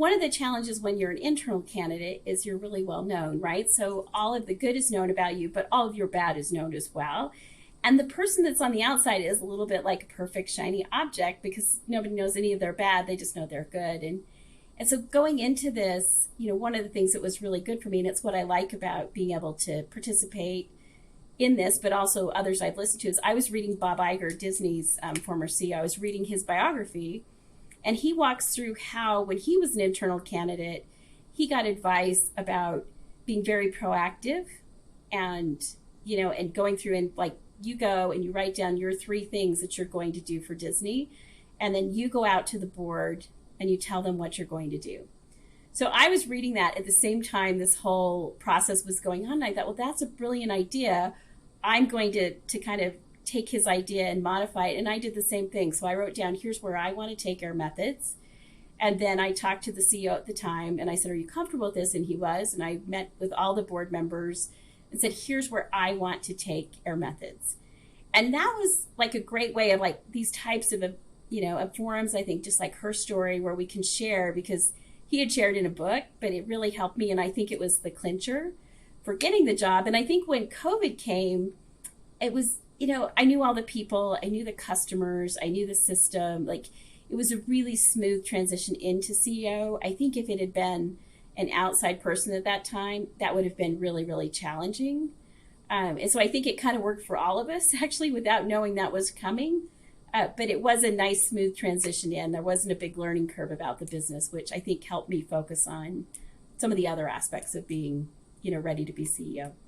one of the challenges when you're an internal candidate is you're really well known, right? So all of the good is known about you, but all of your bad is known as well. And the person that's on the outside is a little bit like a perfect shiny object because nobody knows any of their bad. They just know they're good. And so going into this, one of the things that was really good for me, and it's what I like about being able to participate in this, but also others I've listened to, is I was reading Bob Iger, Disney's former CEO. I was reading his biography, and he walks through how when he was an internal candidate, he got advice about being very proactive and, and going through and like you go and you write down your 3 things that you're going to do for Disney. And then you go out to the board and you tell them what you're going to do. So I was reading that at the same time this whole process was going on. And I thought, well, that's a brilliant idea. I'm going to kind of take his idea and modify it. And I did the same thing. So I wrote down, here's where I want to take our methods. And then I talked to the CEO at the time and I said, are you comfortable with this? And he was. And I met with all the board members and said, here's where I want to take our methods. And that was like a great way of like these types of, of forums, I think, just like her story where we can share, because he had shared in a book, but it really helped me. And I think it was the clincher for getting the job. And I think when COVID came, it was, I knew all the people, I knew the customers, I knew the system. Like it was a really smooth transition into CEO. I think if it had been an outside person at that time, that would have been really, really challenging. And so I think it kind of worked for all of us actually without knowing that was coming. But it was a nice, smooth transition in. There wasn't a big learning curve about the business, which I think helped me focus on some of the other aspects of being, ready to be CEO.